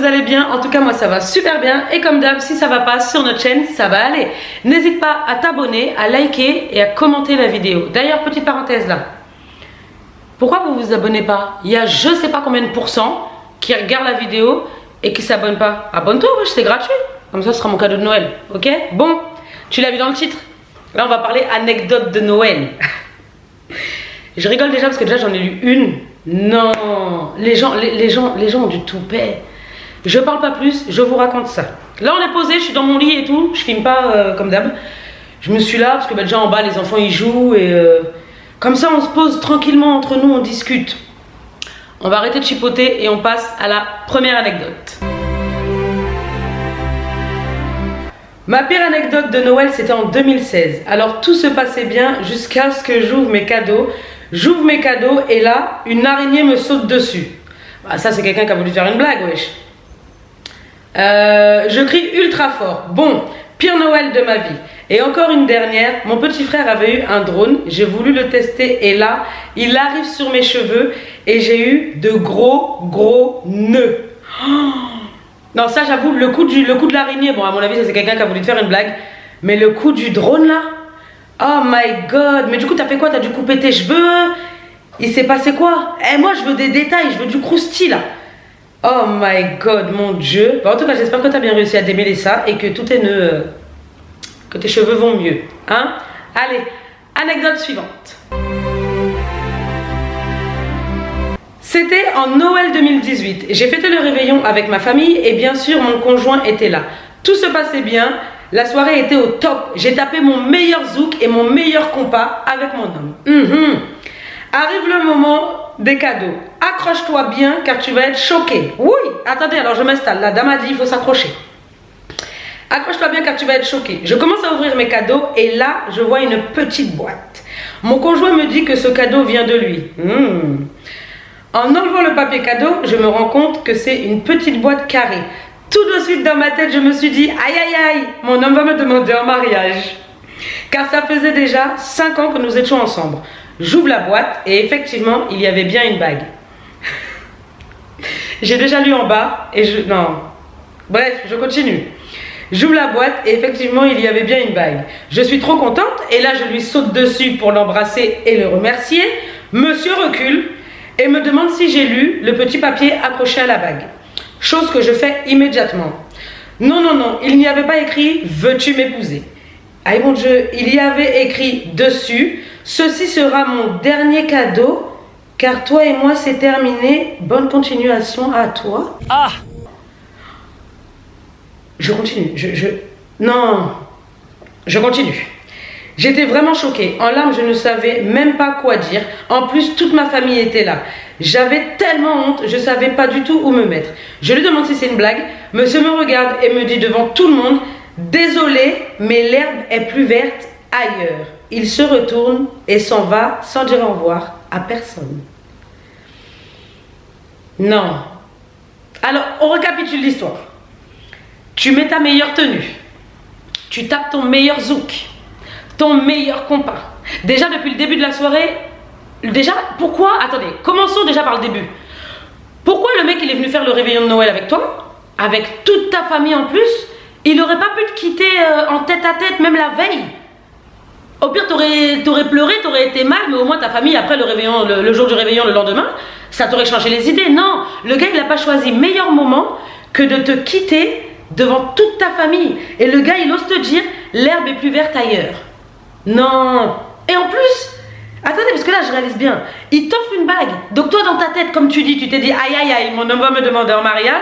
vous allez bien. En tout cas, moi ça va super bien. Et comme d'hab, si ça va pas sur notre chaîne, ça va aller. N'hésite pas à t'abonner, à liker et à commenter la vidéo. D'ailleurs, petite parenthèse là. Pourquoi vous vous abonnez pas? Il y a je sais pas combien de pourcents qui regardent la vidéo et qui s'abonnent pas. Abonne-toi, wesh, c'est gratuit. Comme ça, ce sera mon cadeau de Noël. Ok? Bon, tu l'as vu dans le titre. Là, on va parler anecdote de Noël. Je rigole déjà parce que déjà j'en ai lu une. Non, les gens ont du toupet. Je parle pas plus, je vous raconte ça. Là on est posé, je suis dans mon lit et tout, je filme pas comme d'hab. Je me suis là parce que déjà en bas les enfants ils jouent et comme ça on se pose tranquillement entre nous, on discute. On va arrêter de chipoter et on passe à la première anecdote. Ma pire anecdote de Noël, c'était en 2016. Alors tout se passait bien jusqu'à ce que j'ouvre mes cadeaux. J'ouvre mes cadeaux et là, une araignée me saute dessus. Bah, ça, c'est quelqu'un qui a voulu faire une blague, wesh. Je crie ultra fort. Bon, pire Noël de ma vie. Et encore une dernière, mon petit frère avait eu un drone. J'ai voulu le tester et là, il arrive sur mes cheveux et j'ai eu de gros nœuds. Oh, non, ça j'avoue, le coup de l'araignée, bon à mon avis ça c'est quelqu'un qui a voulu te faire une blague. Mais le coup du drone là, oh my god, mais du coup t'as fait quoi? T'as dû couper tes cheveux? Il s'est passé quoi? Eh moi je veux des détails, je veux du croustillant là. Oh my god, mon dieu. Bon, en tout cas j'espère que t'as bien réussi à démêler ça et que tout est que tes cheveux vont mieux. Hein? Allez, anecdote suivante. C'était en Noël 2018. J'ai fêté le réveillon avec ma famille et bien sûr mon conjoint était là. Tout se passait bien, la soirée était au top. J'ai tapé mon meilleur zouk et mon meilleur compas avec mon homme. Arrive le moment des cadeaux. Accroche-toi bien car tu vas être choqué. Oui, attendez, alors je m'installe. La dame a dit il faut s'accrocher. Accroche-toi bien car tu vas être choqué. Je commence à ouvrir mes cadeaux et là je vois une petite boîte. Mon conjoint me dit que ce cadeau vient de lui. En enlevant le papier cadeau, je me rends compte que c'est une petite boîte carrée. Tout de suite dans ma tête, je me suis dit, aïe aïe aïe, mon homme va me demander en mariage. Car ça faisait déjà 5 ans que nous étions ensemble. J'ouvre la boîte et effectivement, il y avait bien une bague. J'ai déjà lu en bas et non. Bref, je continue. J'ouvre la boîte et effectivement, il y avait bien une bague. Je suis trop contente et là, je lui saute dessus pour l'embrasser et le remercier. Monsieur recule et me demande si j'ai lu le petit papier accroché à la bague. Chose que je fais immédiatement. Non, il n'y avait pas écrit « Veux-tu m'épouser ?» Aïe mon Dieu, il y avait écrit dessus « Ceci sera mon dernier cadeau, car toi et moi c'est terminé. Bonne continuation à toi. » Ah! Je continue, Non, je continue. J'étais vraiment choquée. En larmes, je ne savais même pas quoi dire. En plus, toute ma famille était là. J'avais tellement honte, je ne savais pas du tout où me mettre. Je lui demande si c'est une blague. Monsieur me regarde et me dit devant tout le monde « Désolé, mais l'herbe est plus verte ailleurs. » Il se retourne et s'en va sans dire au revoir à personne. Non. Alors, on récapitule l'histoire. Tu mets ta meilleure tenue. Tu tapes ton meilleur zouk. Ton meilleur compas. Déjà depuis le début de la soirée, pourquoi, attendez, commençons déjà par le début. Pourquoi le mec il est venu faire le réveillon de Noël avec toi, avec toute ta famille en plus, il n'aurait pas pu te quitter en tête à tête même la veille? Au pire t'aurais pleuré, t'aurais été mal, mais au moins ta famille après le réveillon, le jour du réveillon, le lendemain, ça t'aurait changé les idées. Non, le gars il n'a pas choisi meilleur moment que de te quitter devant toute ta famille. Et le gars il ose te dire l'herbe est plus verte ailleurs. Non. Et en plus, attendez, parce que là je réalise bien, il t'offre une bague. Donc toi dans ta tête, comme tu dis, tu t'es dit aïe aïe aïe, mon homme va me demander en mariage.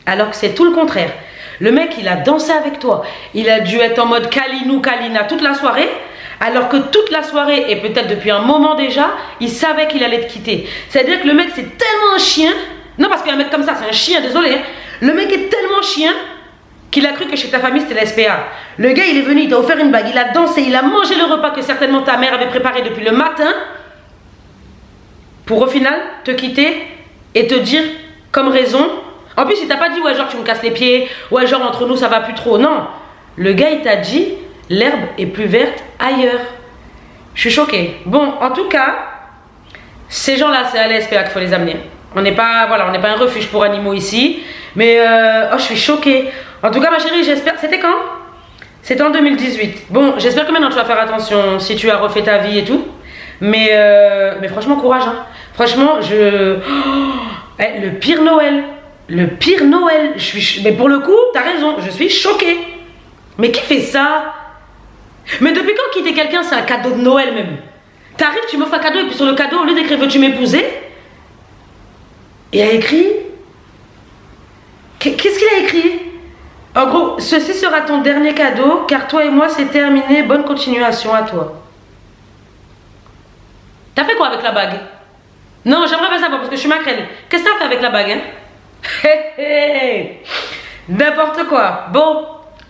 Alors que c'est tout le contraire. Le mec il a dansé avec toi. Il a dû être en mode Kalinou Kalina toute la soirée. Alors que toute la soirée, et peut-être depuis un moment déjà, il savait qu'il allait te quitter. C'est-à-dire que le mec c'est tellement un chien. Non, parce qu'un mec comme ça c'est un chien, désolé. Le mec est tellement chien qu'il a cru que chez ta famille c'était la SPA. Le gars il est venu, il t'a offert une bague, il a dansé, il a mangé le repas que certainement ta mère avait préparé depuis le matin pour au final te quitter et te dire comme raison. En plus il t'a pas dit ouais genre tu me casses les pieds, ouais genre entre nous ça va plus trop, non. Le gars il t'a dit l'herbe est plus verte ailleurs. Je suis choquée. Bon en tout cas ces gens là c'est à la SPA qu'il faut les amener. On n'est pas, voilà, on n'est pas un refuge pour animaux ici. Mais, oh, je suis choquée. En tout cas, ma chérie, j'espère... C'était quand? C'était en 2018. Bon, j'espère que maintenant tu vas faire attention si tu as refait ta vie et tout. Mais franchement, courage. Hein. Franchement, le pire Noël. Le pire Noël. Mais pour le coup, t'as raison, je suis choquée. Mais qui fait ça? Mais depuis quand quitter quelqu'un, c'est un cadeau de Noël même? T'arrives, tu m'offres un cadeau et puis sur le cadeau, au lieu d'écrire veux-tu m'épouser? Il a écrit... Qu'est-ce qu'il a écrit? En gros, ceci sera ton dernier cadeau, car toi et moi, c'est terminé. Bonne continuation à toi. T'as fait quoi avec la bague? Non, j'aimerais pas savoir parce que je suis maquerelle. Qu'est-ce que t'as fait avec la bague, hein? N'importe quoi. Bon,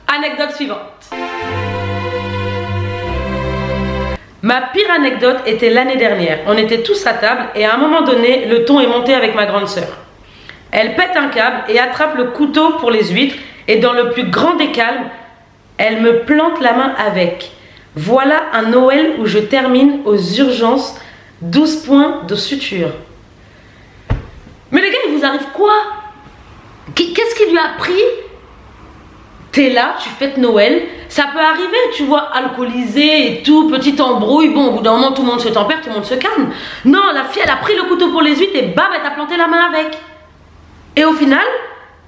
anecdote suivante. Ma pire anecdote était l'année dernière. On était tous à table et à un moment donné, le ton est monté avec ma grande sœur. Elle pète un câble et attrape le couteau pour les huîtres et dans le plus grand des calmes, elle me plante la main avec. Voilà un Noël où je termine aux urgences 12 points de suture. Mais les gars, il vous arrive quoi? Qu'est-ce qui lui a pris? T'es là, tu fêtes Noël, ça peut arriver, tu vois, alcoolisé et tout, petite embrouille, bon, au bout d'un moment, tout le monde se tempère, tout le monde se calme. Non, la fille, elle a pris le couteau pour les huîtres et bam, elle t'a planté la main avec. Et au final,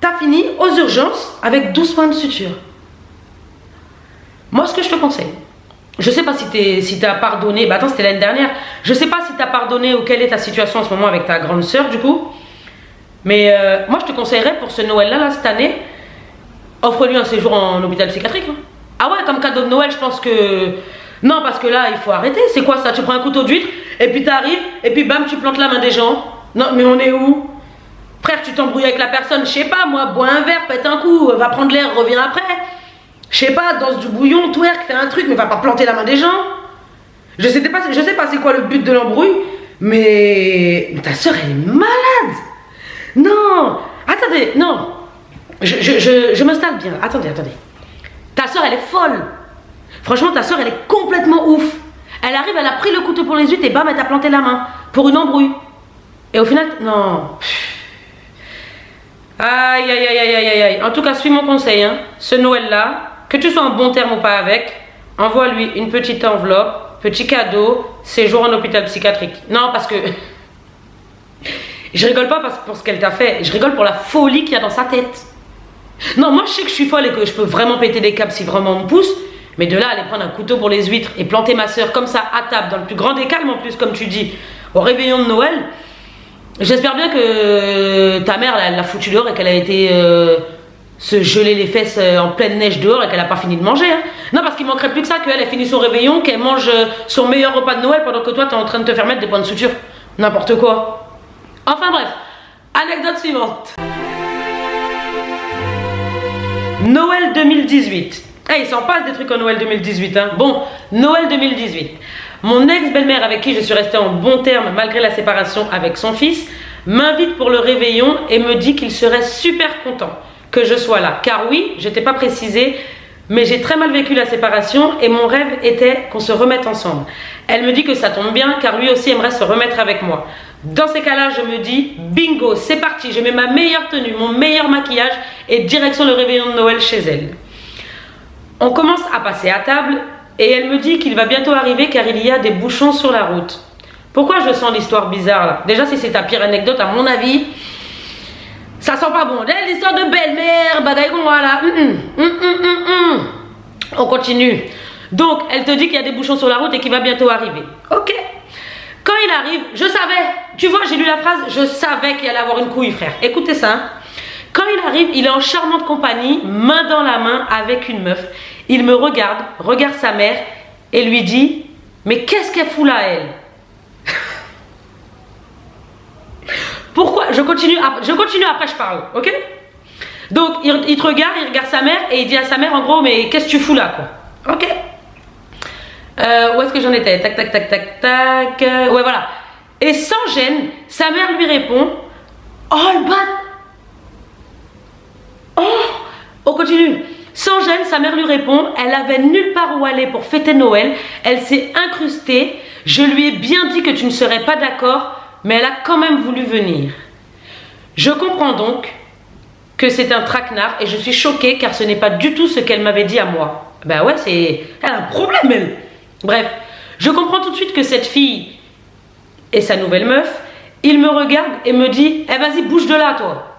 t'as fini aux urgences avec 12 points de suture. Moi, ce que je te conseille, je sais pas si t'as pardonné, bah attends, c'était l'année dernière, je sais pas si t'as pardonné ou quelle est ta situation en ce moment avec ta grande sœur, du coup, mais moi, je te conseillerais pour ce Noël-là, là, cette année, offre-lui un séjour en hôpital psychiatrique. Hein. Ah ouais, comme cadeau de Noël, je pense que... Non, parce que là, il faut arrêter. C'est quoi ça? Tu prends un couteau d'huître, et puis t'arrives, et puis bam, tu plantes la main des gens. Non, mais on est où? Frère, tu t'embrouilles avec la personne, je sais pas, moi, bois un verre, pète un coup, va prendre l'air, reviens après. Je sais pas, danse du bouillon, twerk, fais un truc, mais va pas planter la main des gens. Je sais pas c'est quoi le but de l'embrouille, mais ta soeur, elle est malade. Non, attendez, non. Je m'installe bien. Attendez. Ta soeur, elle est folle. Franchement, ta soeur, elle est complètement ouf. Elle arrive, elle a pris le couteau pour les huîtres et bam, elle t'a planté la main. Pour une embrouille. Et au final, non. Aïe. En tout cas, suis mon conseil. Hein. Ce Noël-là, que tu sois en bon terme ou pas avec, envoie-lui une petite enveloppe, petit cadeau, séjour en hôpital psychiatrique. Non, parce que... Je rigole pas pour ce qu'elle t'a fait. Je rigole pour la folie qu'il y a dans sa tête. Non, moi je sais que je suis folle et que je peux vraiment péter des câbles si vraiment on me pousse. Mais de là, aller prendre un couteau pour les huîtres et planter ma soeur comme ça à table, dans le plus grand des calmes en plus, comme tu dis, au réveillon de Noël. J'espère bien que ta mère, elle l'a foutu dehors et qu'elle a été se geler les fesses en pleine neige dehors et qu'elle n'a pas fini de manger. Hein. Non, parce qu'il manquerait plus que ça, qu'elle ait fini son réveillon, qu'elle mange son meilleur repas de Noël pendant que toi, tu es en train de te faire mettre des points de suture. N'importe quoi. Enfin bref, anecdote suivante. Noël 2018. Hey, il s'en passe des trucs en Noël 2018. Hein. Bon, Noël 2018. Mon ex-belle-mère avec qui je suis restée en bon terme malgré la séparation avec son fils m'invite pour le réveillon et me dit qu'il serait super content que je sois là. Car oui, je t'ai pas précisé, mais j'ai très mal vécu la séparation et mon rêve était qu'on se remette ensemble. Elle me dit que ça tombe bien car lui aussi aimerait se remettre avec moi. Dans ces cas-là, je me dis, bingo, c'est parti, je mets ma meilleure tenue, mon meilleur maquillage et direction le réveillon de Noël chez elle. On commence à passer à table et elle me dit qu'il va bientôt arriver car il y a des bouchons sur la route. Pourquoi je sens l'histoire bizarre là? Déjà, si c'est ta pire anecdote, à mon avis, ça sent pas bon. L'histoire de belle-mère, bagaille comme moi là. On continue. Donc, elle te dit qu'il y a des bouchons sur la route et qu'il va bientôt arriver. Ok. Quand il arrive, je savais, tu vois, j'ai lu la phrase, je savais qu'il allait avoir une couille, frère. Écoutez ça. Hein. Quand il arrive, il est en charmante compagnie, main dans la main avec une meuf. Il me regarde sa mère et lui dit, mais qu'est-ce qu'elle fout là, elle? Pourquoi? Je continue après je parle, ok? Donc, il te regarde, il regarde sa mère et il dit à sa mère, en gros, mais qu'est-ce que tu fous là, quoi? Ok. Où est-ce que j'en étais? Tac. Ouais, voilà. Et sans gêne, sa mère lui répond, oh, le bat. Oh, on continue. Sans gêne, sa mère lui répond, elle avait nulle part où aller pour fêter Noël. Elle s'est incrustée. Je lui ai bien dit que tu ne serais pas d'accord, mais elle a quand même voulu venir. Je comprends donc que c'est un traquenard et je suis choquée car ce n'est pas du tout ce qu'elle m'avait dit à moi. Ben ouais, elle a un problème, elle. Bref, je comprends tout de suite que cette fille et sa nouvelle meuf, il me regarde et me dit, eh vas-y, bouge de là, toi.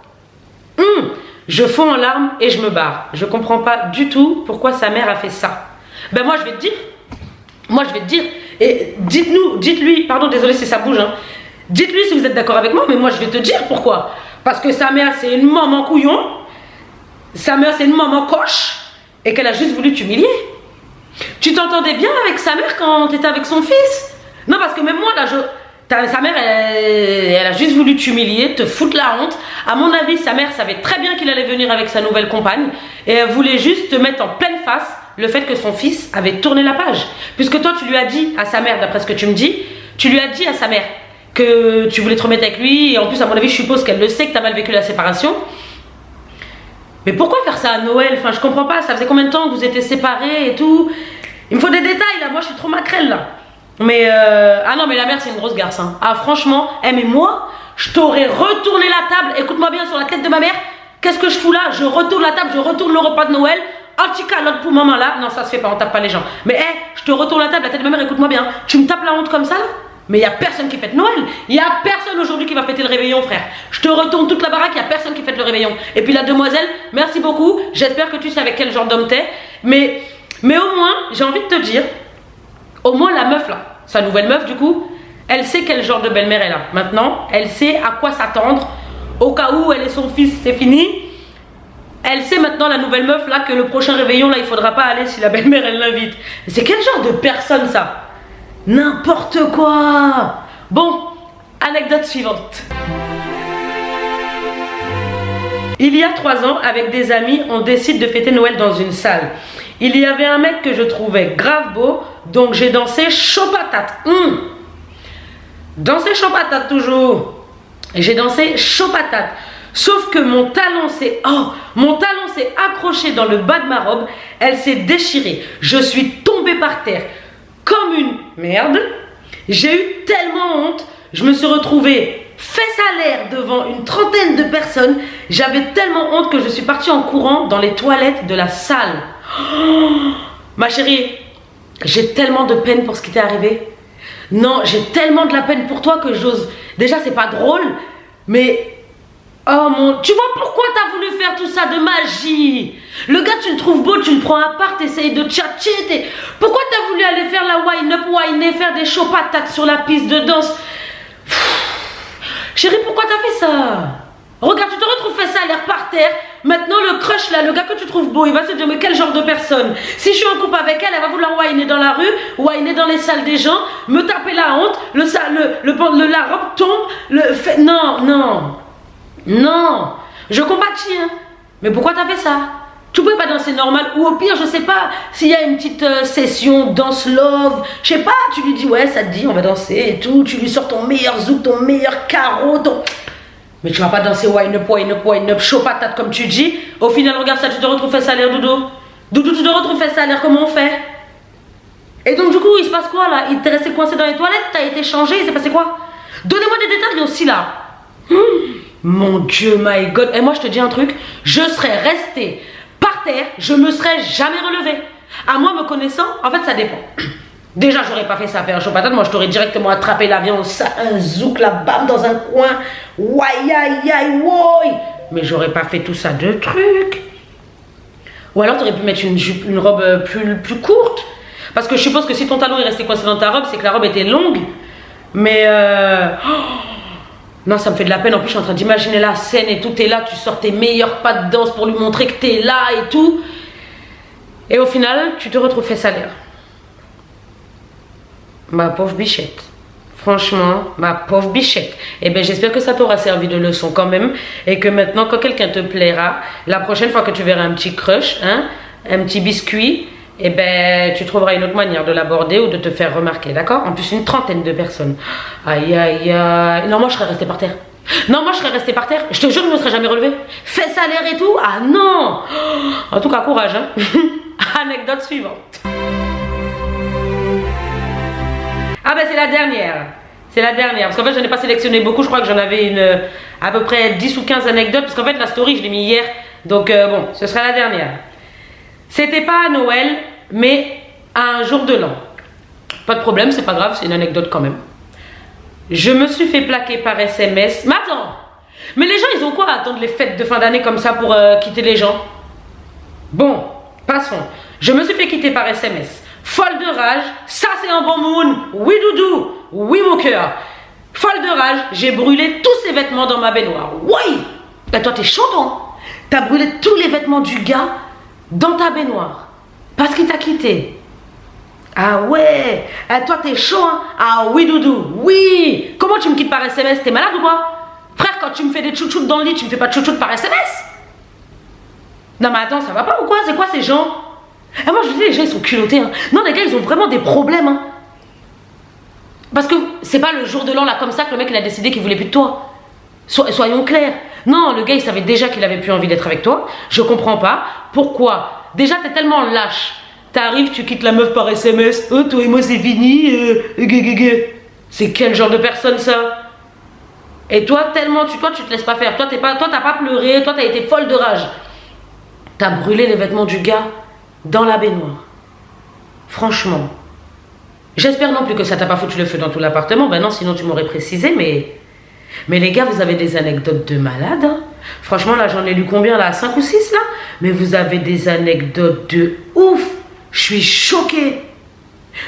Je fonds en larmes et je me barre. Je comprends pas du tout pourquoi sa mère a fait ça. Ben moi, je vais te dire. Moi, je vais te dire. Et dites-lui, pardon, désolé si ça bouge, hein. Dites-lui si vous êtes d'accord avec moi, mais moi, je vais te dire pourquoi. Parce que sa mère, c'est une maman couillon. Sa mère, c'est une maman coche. Et qu'elle a juste voulu t'humilier. Tu t'entendais bien avec sa mère quand tu étais avec son fils? Non, parce que même moi, là, sa mère, elle a juste voulu t'humilier, te foutre la honte. À mon avis, sa mère savait très bien qu'il allait venir avec sa nouvelle compagne. Et elle voulait juste te mettre en pleine face le fait que son fils avait tourné la page. Puisque toi, tu lui as dit à sa mère, d'après ce que tu me dis, tu lui as dit à sa mère que tu voulais te remettre avec lui. Et en plus, à mon avis, je suppose qu'elle le sait que tu as mal vécu la séparation. Mais pourquoi faire ça à Noël? Enfin, je comprends pas. Ça faisait combien de temps que vous étiez séparés et tout? Il me faut des détails, là. Moi, je suis trop maquerelle, là. Mais, ah non, mais la mère, c'est une grosse garce, hein. Ah, franchement, mais moi, je t'aurais retourné la table. Écoute-moi bien, sur la tête de ma mère. Qu'est-ce que je fous là? Je retourne la table, je retourne le repas de Noël. Anti-calotte pour maman, là. Non, ça se fait pas, on tape pas les gens. Mais, je te retourne la table, la tête de ma mère, écoute-moi bien. Tu me tapes la honte comme ça, là? Mais il n'y a personne qui fête Noël. Il n'y a personne aujourd'hui qui va fêter le réveillon, frère. Je te retourne toute la baraque, il n'y a personne qui fête le réveillon. Et puis la demoiselle, merci beaucoup. J'espère que tu sais avec quel genre d'homme t'es. Mais au moins, j'ai envie de te dire, au moins la meuf là, sa nouvelle meuf du coup, elle sait quel genre de belle-mère elle a. Maintenant, elle sait à quoi s'attendre. Au cas où elle et son fils, c'est fini. Elle sait maintenant, la nouvelle meuf là, que le prochain réveillon là, il faudra pas aller si la belle-mère elle l'invite. C'est quel genre de personne ça? N'importe quoi. Bon, anecdote suivante. Il y a 3 ans, avec des amis, on décide de fêter Noël dans une salle. Il y avait un mec que je trouvais grave beau, donc j'ai dansé chaud patate. Dansé chaud patate toujours. J'ai dansé chaud patate. Sauf que mon talon s'est accroché dans le bas de ma robe. Elle s'est déchirée. Je suis tombée par terre comme une merde. J'ai eu tellement honte. Je me suis retrouvée fesse à l'air devant une trentaine de personnes. J'avais tellement honte que je suis partie en courant dans les toilettes de la salle. Oh, ma chérie, j'ai tellement de peine pour ce qui t'est arrivé. Non, j'ai tellement de la peine pour toi que j'ose. Déjà, c'est pas drôle, mais oh mon... Tu vois pourquoi t'as voulu faire tout ça de magie? Le gars, tu le trouves beau, tu le prends à part, t'essayes de tchatcher. Pourquoi t'as voulu aller faire la wine-up, whiner, faire des show patates sur la piste de danse? Chérie, pourquoi t'as fait ça? Regarde, tu te retrouves fait ça à l'air par terre. Maintenant, le crush là, le gars que tu trouves beau, il va se dire, mais quel genre de personne? Si je suis en couple avec elle, elle va vouloir whiner dans la rue, whiner dans les salles des gens, me taper la honte, la robe tombe, Non, je compatis, hein. Mais pourquoi t'as fait ça? Tu pouvais pas danser normal, ou au pire, je sais pas, s'il y a une petite session danse love, je sais pas, tu lui dis, ouais, ça te dit, on va danser et tout, tu lui sors ton meilleur zouk, ton meilleur carreau, Mais tu vas pas danser wine up, chaud patate comme tu dis. Au final, regarde ça, tu te retrouves fait ça à l'air, Doudou. Doudou, tu te retrouves fait ça à l'air, comment on fait? Et donc, du coup, il se passe quoi là? Il t'est resté coincé dans les toilettes, t'as été changé, il s'est passé quoi? Donnez-moi des détails aussi là. Mon Dieu, my God. Et moi, je te dis un truc, je serais restée par terre, je me serais jamais relevée. À moi, me connaissant, en fait, ça dépend. Déjà, j'aurais pas fait ça faire un chaud patate. Moi, je t'aurais directement attrapé l'avion, un zouk, la bam dans un coin. Ouaï, aïe, aïe, woy. Mais j'aurais pas fait tout ça de trucs. Ou alors, t'aurais pu mettre une jupe, une robe plus courte. Parce que je suppose que si ton talon est resté coincé dans ta robe, c'est que la robe était longue. Mais non, ça me fait de la peine. En plus, je suis en train d'imaginer la scène et tout. T'es là, tu sors tes meilleurs pas de danse pour lui montrer que t'es là et tout. Et au final, tu te retrouves fait salaire. Ma pauvre bichette. Franchement, ma pauvre bichette. Eh bien, j'espère que ça t'aura servi de leçon quand même. Et que maintenant, quand quelqu'un te plaira, la prochaine fois que tu verras un petit crush, hein, un petit biscuit, eh ben, tu trouveras une autre manière de l'aborder ou de te faire remarquer, d'accord? En plus, une trentaine de personnes. Aïe, aïe, aïe. Non, moi, je serais restée par terre. Non, moi, je serais restée par terre. Je te jure, je ne me serais jamais relevée. Fais salaire et tout. Ah non. En tout cas, courage, hein. Anecdote suivante. Ah ben c'est la dernière. C'est la dernière. Parce qu'en fait, je n'ai pas sélectionné beaucoup. Je crois que j'en avais à peu près 10 ou 15 anecdotes. Parce qu'en fait, la story, je l'ai mis hier. Donc, bon, ce sera la dernière. C'était pas à Noël, mais à un jour de l'an. Pas de problème, c'est pas grave, c'est une anecdote quand même. Je me suis fait plaquer par SMS. Mais attends! Mais les gens, ils ont quoi à attendre les fêtes de fin d'année comme ça pour quitter les gens? Bon, passons. Je me suis fait quitter par SMS. Folle de rage, ça c'est un bon moon. Oui doudou, oui mon cœur. Folle de rage, j'ai brûlé tous ces vêtements dans ma baignoire. Oui. Et toi t'es chantant. T'as brûlé tous les vêtements du gars dans ta baignoire. Parce qu'il t'a quitté. Ah ouais. Et toi t'es chaud hein. Ah oui doudou, oui. Comment tu me quittes par SMS? T'es malade ou quoi? Frère, quand tu me fais des chouchoutes dans le lit, tu me fais pas de chouchoutes par SMS? Non mais attends, ça va pas ou quoi? C'est quoi ces gens? Et moi je vous dis, les gens ils sont culottés hein. Non les gars, ils ont vraiment des problèmes hein. Parce que c'est pas le jour de l'an là comme ça que le mec il a décidé qu'il voulait plus de toi. Soyons clairs. Non, le gars il savait déjà qu'il avait plus envie d'être avec toi. Je comprends pas. Pourquoi? Déjà t'es tellement lâche. T'arrives, tu quittes la meuf par SMS. Oh toi et moi c'est fini. C'est quel genre de personne ça? Et toi tellement, tu te laisses pas faire. Toi t'as pas pleuré. Toi t'as été folle de rage. T'as brûlé les vêtements du gars dans la baignoire. Franchement. J'espère non plus que ça t'a pas foutu le feu dans tout l'appartement. Ben non, sinon tu m'aurais précisé, mais les gars, vous avez des anecdotes de malades. Hein. Franchement, là, j'en ai lu combien, là? 5 ou 6, là? Mais vous avez des anecdotes de ouf. Je suis choquée.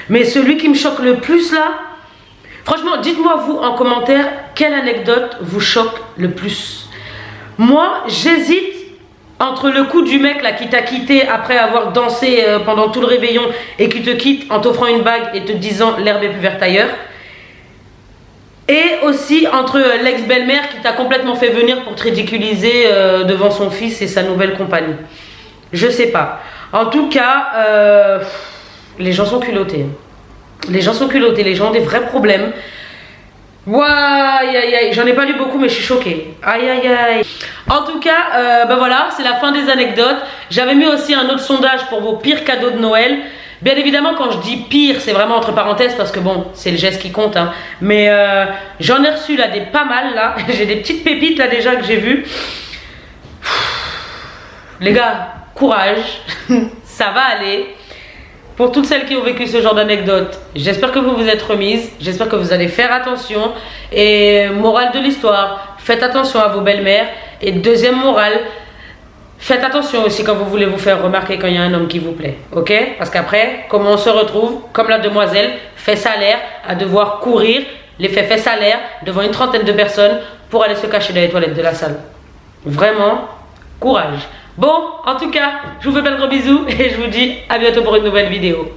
Mais celui qui me choque le plus, là... Franchement, dites-moi, vous, en commentaire, quelle anecdote vous choque le plus? Moi, j'hésite entre le coup du mec, là, qui t'a quitté après avoir dansé pendant tout le réveillon et qui te quitte en t'offrant une bague et te disant « l'herbe est plus verte ailleurs ». Et aussi entre l'ex-belle-mère qui t'a complètement fait venir pour te ridiculiser devant son fils et sa nouvelle compagnie. Je sais pas. En tout cas, les gens sont culottés. Les gens sont culottés, les gens ont des vrais problèmes. Aïe aïe aïe, j'en ai pas lu beaucoup mais je suis choquée. Aïe aïe aïe. En tout cas, ben voilà, c'est la fin des anecdotes. J'avais mis aussi un autre sondage pour vos pires cadeaux de Noël. Bien évidemment, quand je dis pire, c'est vraiment entre parenthèses parce que bon, c'est le geste qui compte. Hein. Mais j'en ai reçu là des pas mal là. J'ai des petites pépites là déjà que j'ai vues. Les gars, courage. Ça va aller. Pour toutes celles qui ont vécu ce genre d'anecdotes, j'espère que vous vous êtes remises. J'espère que vous allez faire attention. Et morale de l'histoire, faites attention à vos belles-mères. Et deuxième morale, faites attention aussi quand vous voulez vous faire remarquer quand il y a un homme qui vous plaît, ok? Parce qu'après, comment on se retrouve, comme la demoiselle, fait salaire, à devoir courir, l'effet fait salaire, devant une trentaine de personnes pour aller se cacher dans les toilettes de la salle. Vraiment, courage. Bon, en tout cas, je vous fais plein de gros bisous et je vous dis à bientôt pour une nouvelle vidéo.